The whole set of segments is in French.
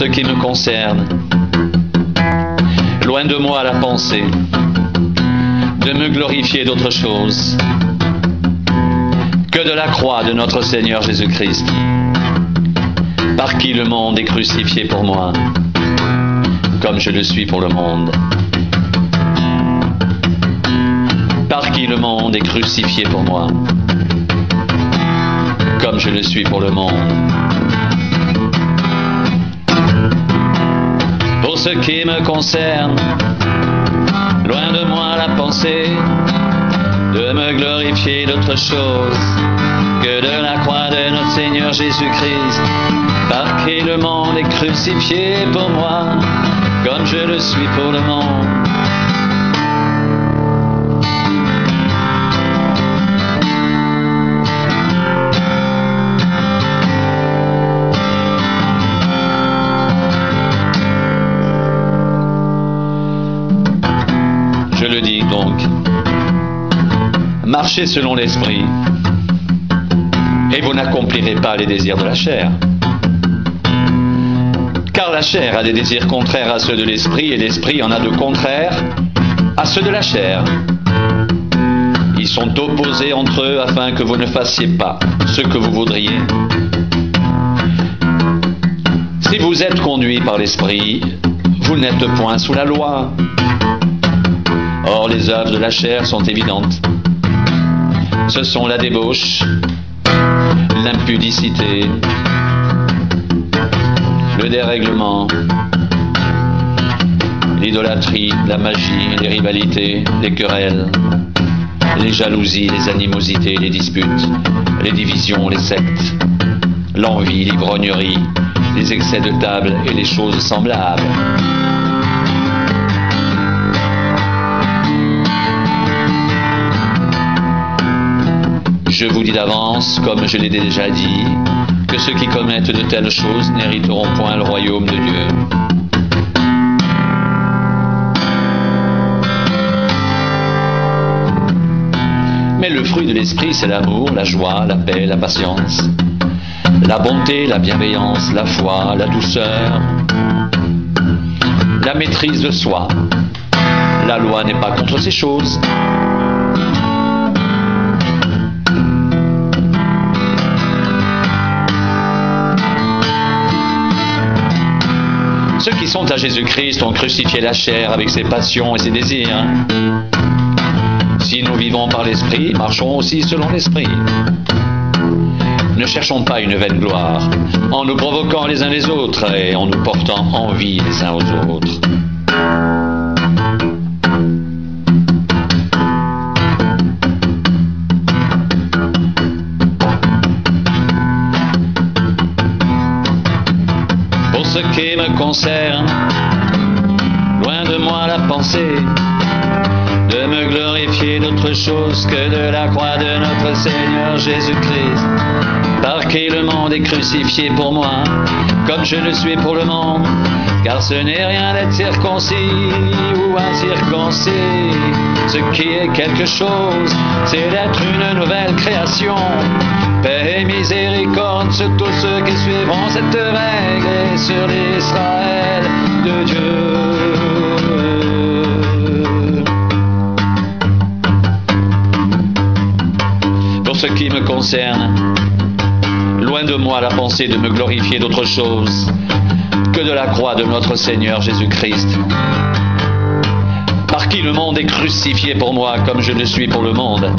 ce qui me concerne, loin de moi la pensée de me glorifier d'autre chose que de la croix de notre Seigneur Jésus-Christ, par qui le monde est crucifié pour moi, comme je le suis pour le monde. Par qui le monde est crucifié pour moi, comme je le suis pour le monde. Pour ce qui me concerne, loin de moi la pensée de me glorifier d'autre chose que de la croix de notre Seigneur Jésus-Christ, par qui le monde est crucifié pour moi, comme je le suis pour le monde. Je le dis donc, marchez selon l'esprit, et vous n'accomplirez pas les désirs de la chair. Car la chair a des désirs contraires à ceux de l'esprit, et l'esprit en a de contraires à ceux de la chair. Ils sont opposés entre eux afin que vous ne fassiez pas ce que vous voudriez. Si vous êtes conduit par l'esprit, vous n'êtes point sous la loi. Or, les œuvres de la chair sont évidentes. Ce sont la débauche, l'impudicité, le dérèglement, l'idolâtrie, la magie, les rivalités, les querelles, les jalousies, les animosités, les disputes, les divisions, les sectes, l'envie, l'ivrognerie, les excès de table et les choses semblables. Je vous dis d'avance, comme je l'ai déjà dit, que ceux qui commettent de telles choses n'hériteront point le royaume de Dieu. Mais le fruit de l'esprit, c'est l'amour, la joie, la paix, la patience, la bonté, la bienveillance, la foi, la douceur, la maîtrise de soi. La loi n'est pas contre ces choses. Ceux qui sont à Jésus-Christ ont crucifié la chair avec ses passions et ses désirs. Si nous vivons par l'Esprit, marchons aussi selon l'Esprit. Ne cherchons pas une vaine gloire, en nous provoquant les uns les autres et en nous portant envie les uns aux autres. Pour ce qui me concerne, loin de moi la pensée de me glorifier d'autre chose que de la croix de notre Seigneur Jésus-Christ, par qui le monde est crucifié pour moi, comme je le suis pour le monde. Car ce n'est rien d'être circoncis ou incirconcis, ce qui est quelque chose, c'est d'être une nouvelle création. Paix et miséricorde sur tous ceux qui suivront cette règle et sur l'Israël de Dieu. Pour ce qui me concerne, loin de moi la pensée de me glorifier d'autre chose que de la croix de notre Seigneur Jésus-Christ, par qui le monde est crucifié pour moi comme je le suis pour le monde.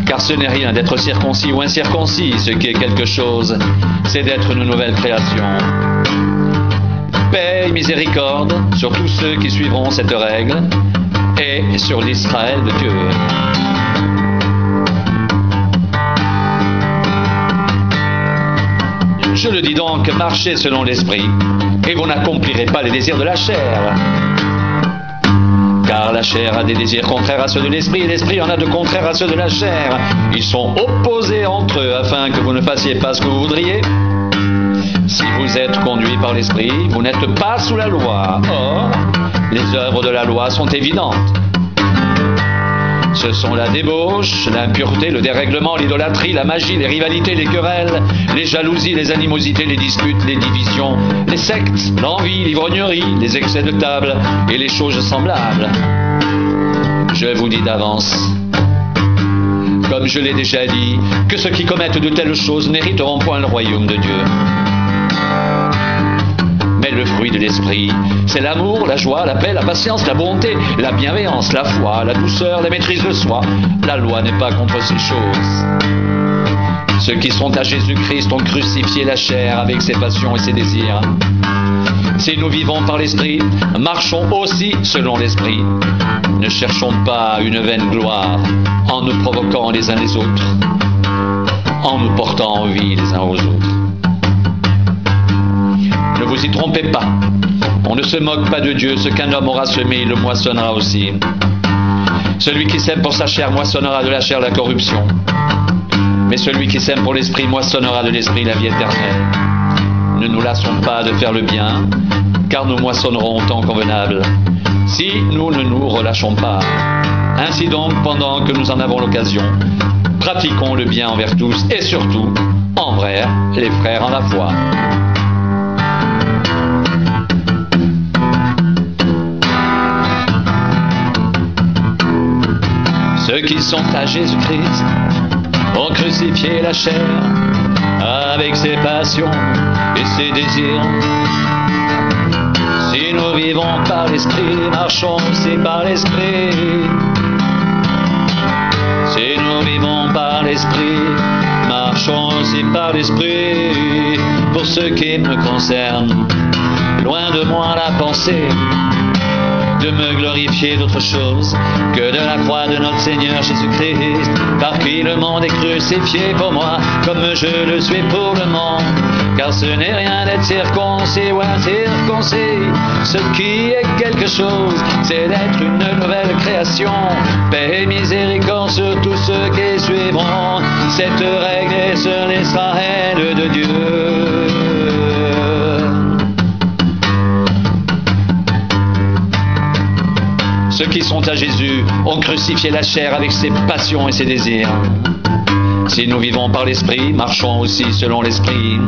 Car ce n'est rien d'être circoncis ou incirconcis, ce qui est quelque chose, c'est d'être une nouvelle création. Paix et miséricorde sur tous ceux qui suivront cette règle et sur l'Israël de Dieu. Je le dis donc, marchez selon l'Esprit, et vous n'accomplirez pas les désirs de la chair. Car la chair a des désirs contraires à ceux de l'Esprit, et l'Esprit en a de contraires à ceux de la chair. Ils sont opposés entre eux, afin que vous ne fassiez pas ce que vous voudriez. Si vous êtes conduit par l'Esprit, vous n'êtes pas sous la loi. Or, les œuvres de la loi sont évidentes. Ce sont la débauche, l'impureté, le dérèglement, l'idolâtrie, la magie, les rivalités, les querelles, les jalousies, les animosités, les disputes, les divisions, les sectes, l'envie, l'ivrognerie, les excès de table et les choses semblables. Je vous dis d'avance, comme je l'ai déjà dit, que ceux qui commettent de telles choses n'hériteront point le royaume de Dieu. Mais le fruit de l'esprit, c'est l'amour, la joie, la paix, la patience, la bonté, la bienveillance, la foi, la douceur, la maîtrise de soi. La loi n'est pas contre ces choses. Ceux qui sont à Jésus-Christ ont crucifié la chair avec ses passions et ses désirs. Si nous vivons par l'esprit, marchons aussi selon l'esprit. Ne cherchons pas une vaine gloire en nous provoquant les uns les autres, en nous portant envie les uns aux autres. Ne vous y trompez pas, on ne se moque pas de Dieu, ce qu'un homme aura semé, il le moissonnera aussi. Celui qui sème pour sa chair moissonnera de la chair la corruption, mais celui qui sème pour l'esprit moissonnera de l'esprit la vie éternelle. Ne nous lassons pas de faire le bien, car nous moissonnerons au temps convenable, si nous ne nous relâchons pas. Ainsi donc, pendant que nous en avons l'occasion, pratiquons le bien envers tous, et surtout, envers les frères en la foi. Ceux qui sont à Jésus-Christ ont crucifié la chair avec ses passions et ses désirs. Si nous vivons par l'esprit, marchons aussi par l'esprit. Si nous vivons par l'esprit, marchons aussi par l'esprit. Pour ce qui me concerne, loin de moi la pensée de me glorifier d'autre chose que de la croix de notre Seigneur Jésus-Christ, par qui le monde est crucifié pour moi, comme je le suis pour le monde. Car ce n'est rien d'être circoncis ou incirconcis, ce qui est quelque chose, c'est d'être une nouvelle création. Paix et miséricorde sur tous ceux qui suivront cette règle et sur l'Israël de Dieu. Ceux qui sont à Jésus ont crucifié la chair avec ses passions et ses désirs. Si nous vivons par l'Esprit, marchons aussi selon l'Esprit.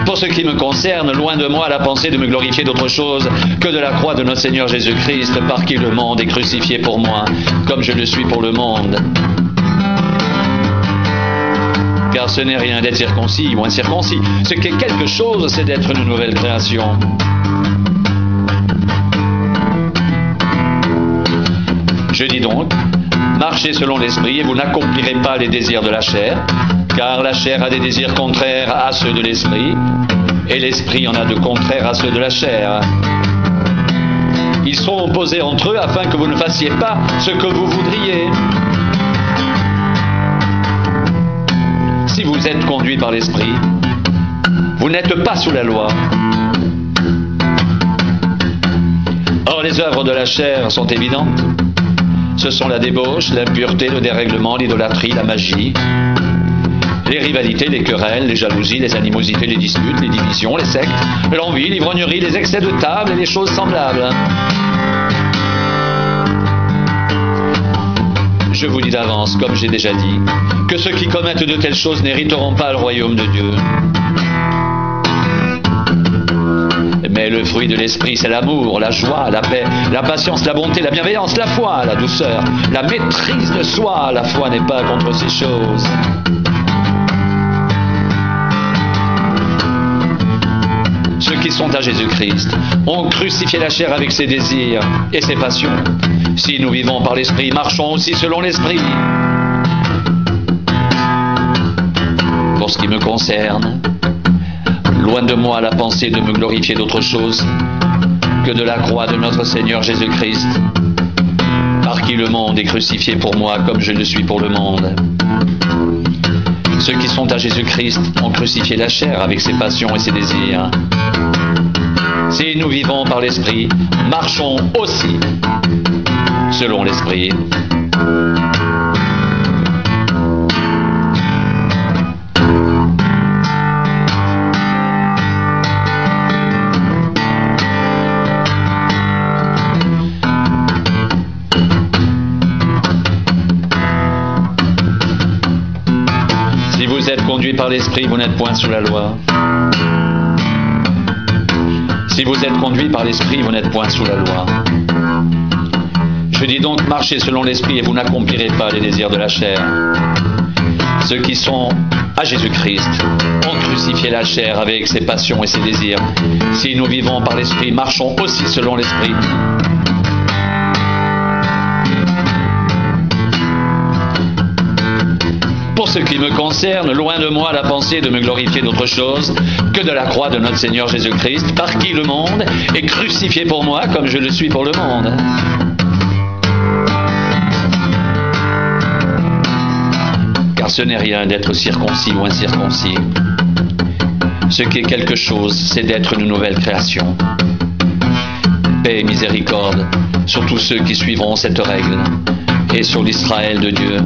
Pour ce qui me concerne, loin de moi la pensée de me glorifier d'autre chose que de la croix de notre Seigneur Jésus-Christ, par qui le monde est crucifié pour moi, comme je le suis pour le monde. Car ce n'est rien d'être circoncis ou incirconcis. Ce qui est quelque chose, c'est d'être une nouvelle création. Je dis donc, marchez selon l'esprit et vous n'accomplirez pas les désirs de la chair, car la chair a des désirs contraires à ceux de l'esprit, et l'esprit en a de contraires à ceux de la chair. Ils sont opposés entre eux afin que vous ne fassiez pas ce que vous voudriez. Si vous êtes conduit par l'esprit, vous n'êtes pas sous la loi. Or, les œuvres de la chair sont évidentes. Ce sont la débauche, l'impureté, le dérèglement, l'idolâtrie, la magie, les rivalités, les querelles, les jalousies, les animosités, les disputes, les divisions, les sectes, l'envie, l'ivrognerie, les excès de table et les choses semblables. Je vous dis d'avance, comme j'ai déjà dit, que ceux qui commettent de telles choses n'hériteront pas le royaume de Dieu. Mais le fruit de l'esprit, c'est l'amour, la joie, la paix, la patience, la bonté, la bienveillance, la foi, la douceur, la maîtrise de soi. La foi n'est pas contre ces choses. Ceux qui sont à Jésus-Christ ont crucifié la chair avec ses désirs et ses passions. Si nous vivons par l'esprit, marchons aussi selon l'esprit. Pour ce qui me concerne, loin de moi la pensée de me glorifier d'autre chose que de la croix de notre Seigneur Jésus-Christ, par qui le monde est crucifié pour moi comme je le suis pour le monde. Ceux qui sont à Jésus-Christ ont crucifié la chair avec ses passions et ses désirs. Si nous vivons par l'Esprit, marchons aussi selon l'Esprit. conduit par l'Esprit, vous n'êtes point sous la loi. Si vous êtes conduit par l'Esprit, vous n'êtes point sous la loi. Je dis donc, marchez selon l'Esprit et vous n'accomplirez pas les désirs de la chair. Ceux qui sont à Jésus-Christ ont crucifié la chair avec ses passions et ses désirs. Si nous vivons par l'Esprit, marchons aussi selon l'Esprit. Pour ce qui me concerne, loin de moi la pensée de me glorifier d'autre chose que de la croix de notre Seigneur Jésus-Christ, par qui le monde est crucifié pour moi comme je le suis pour le monde. Car ce n'est rien d'être circoncis ou incirconcis. Ce qui est quelque chose, c'est d'être une nouvelle création. Paix et miséricorde sur tous ceux qui suivront cette règle et sur l'Israël de Dieu.